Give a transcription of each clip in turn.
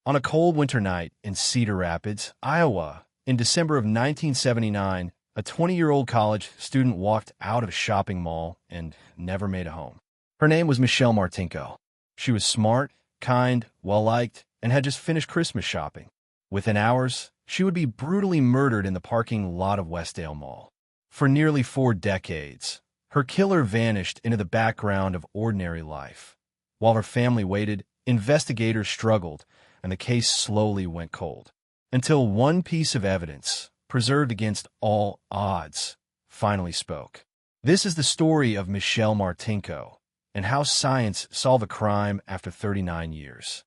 On a cold winter night in Cedar Rapids, Iowa, in December of 1979, a 20-year-old college student walked out of a shopping mall and never made a home. Her name was Michelle Martinko. She was smart, kind, well-liked, and had just finished Christmas shopping. Within hours, she would be brutally murdered in the parking lot of Westdale Mall. For nearly 4 decades, her killer vanished into the background of ordinary life. While her family waited, investigators struggled, and the case slowly went cold. Until one piece of evidence, preserved against all odds, finally spoke. This is the story of Michelle Martinko and how science solved a crime after 39 years.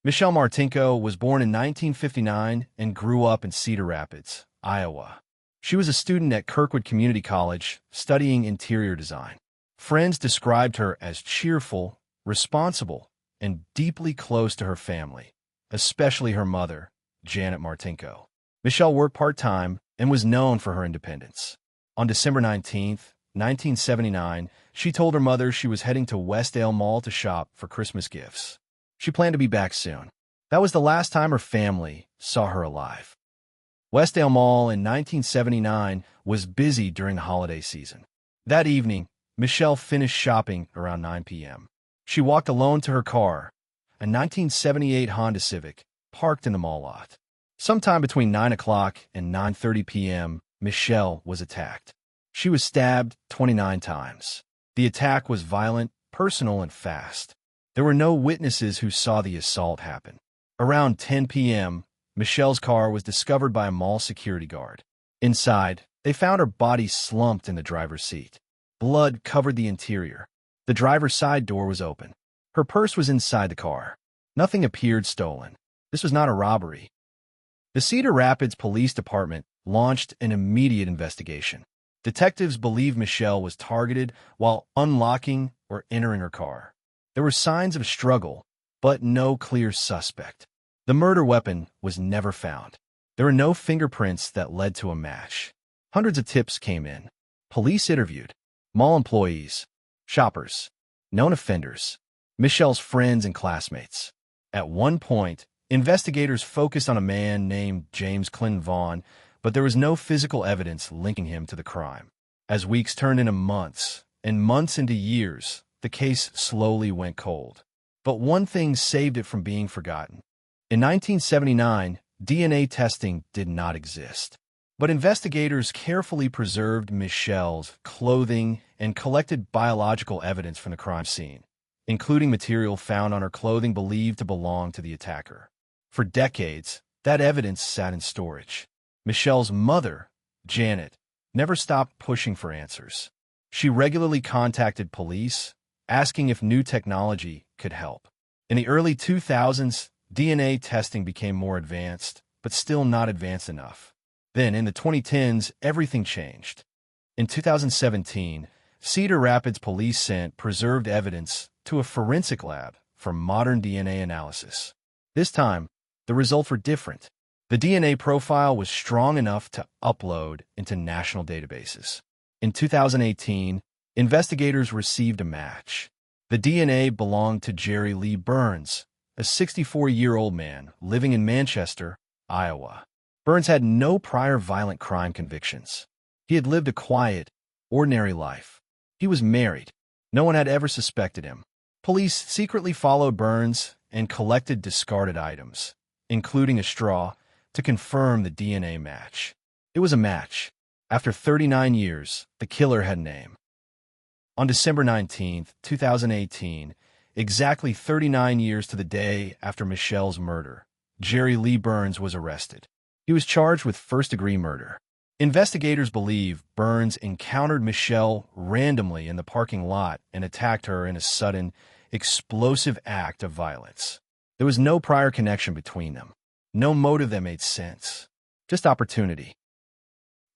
Michelle Martinko was born in 1959 and grew up in Cedar Rapids, Iowa. She was a student at Kirkwood Community College, studying interior design. Friends described her as cheerful, responsible, and deeply close to her family, especially her mother, Janet Martinko. Michelle worked part-time and was known for her independence. On December 19, 1979, she told her mother she was heading to Westdale Mall to shop for Christmas gifts. She planned to be back soon. That was the last time her family saw her alive. Westdale Mall in 1979 was busy during the holiday season. That evening, Michelle finished shopping around 9 p.m. She walked alone to her car, a 1978 Honda Civic, parked in the mall lot. Sometime between 9 o'clock and 9:30 p.m., Michelle was attacked. She was stabbed 29 times. The attack was violent, personal, and fast. There were no witnesses who saw the assault happen. Around 10 p.m., Michelle's car was discovered by a mall security guard. Inside, they found her body slumped in the driver's seat. Blood covered the interior. The driver's side door was open. Her purse was inside the car. Nothing appeared stolen. This was not a robbery. The Cedar Rapids Police Department launched an immediate investigation. Detectives believed Michelle was targeted while unlocking or entering her car. There were signs of struggle, but no clear suspect. The murder weapon was never found. There were no fingerprints that led to a match. Hundreds of tips came in. Police interviewed mall employees, shoppers, known offenders, Michelle's friends and classmates. At one point, investigators focused on a man named James Clinton Vaughn, but there was no physical evidence linking him to the crime. As weeks turned into months, and months into years, the case slowly went cold. But one thing saved it from being forgotten. In 1979, DNA testing did not exist. But investigators carefully preserved Michelle's clothing and collected biological evidence from the crime scene, including material found on her clothing believed to belong to the attacker. For decades, that evidence sat in storage. Michelle's mother, Janet, never stopped pushing for answers. She regularly contacted police, asking if new technology could help. In the early 2000s, DNA testing became more advanced, but still not advanced enough. Then, in the 2010s, everything changed. In 2017, Cedar Rapids police sent preserved evidence to a forensic lab for modern DNA analysis. This time, the results were different. The DNA profile was strong enough to upload into national databases. In 2018, investigators received a match. The DNA belonged to Jerry Lee Burns, a 64-year-old man living in Manchester, Iowa. Burns had no prior violent crime convictions. He had lived a quiet, ordinary life. He was married. No one had ever suspected him. Police secretly followed Burns and collected discarded items, including a straw, to confirm the DNA match. It was a match. After 39 years, the killer had a name. On December 19, 2018, exactly 39 years to the day after Michelle's murder, Jerry Lee Burns was arrested. He was charged with first-degree murder. Investigators believe Burns encountered Michelle randomly in the parking lot and attacked her in a sudden, explosive act of violence. There was no prior connection between them. No motive that made sense. Just opportunity.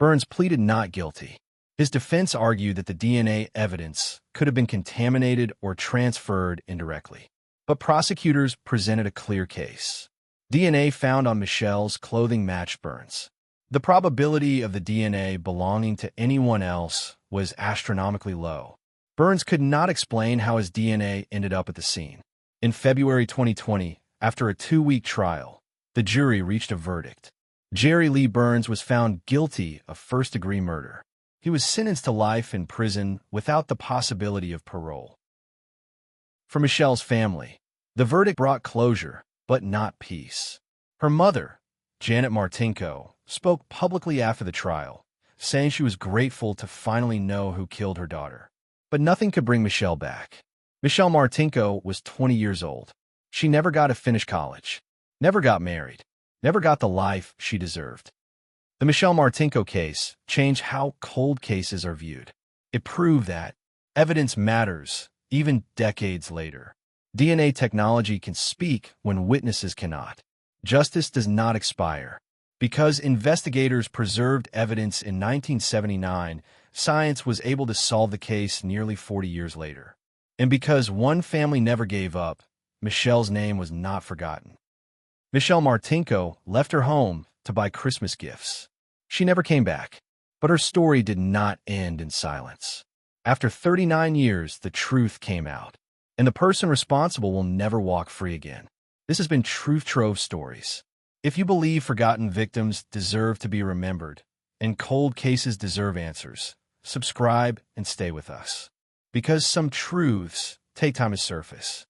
Burns pleaded not guilty. His defense argued that the DNA evidence could have been contaminated or transferred indirectly. But prosecutors presented a clear case. DNA found on Michelle's clothing matched Burns. The probability of the DNA belonging to anyone else was astronomically low. Burns could not explain how his DNA ended up at the scene. In February 2020, After a 2-week trial, the jury reached a verdict. Jerry Lee Burns was found guilty of first-degree murder. He was sentenced to life in prison without the possibility of parole. For Michelle's family, the verdict brought closure, but not peace. Her mother, Janet Martinko, spoke publicly after the trial, saying she was grateful to finally know who killed her daughter. But nothing could bring Michelle back. Michelle Martinko was 20 years old. She never got to finish college, never got married, never got the life she deserved. The Michelle Martinko case changed how cold cases are viewed. It proved that evidence matters, even decades later. DNA technology can speak when witnesses cannot. Justice does not expire. Because investigators preserved evidence in 1979, science was able to solve the case nearly 40 years later. And because one family never gave up, Michelle's name was not forgotten. Michelle Martinko left her home to buy Christmas gifts. She never came back, but her story did not end in silence. After 39 years, the truth came out, and the person responsible will never walk free again. This has been Truth Trove Stories. If you believe forgotten victims deserve to be remembered and cold cases deserve answers, subscribe and stay with us. Because some truths take time to surface.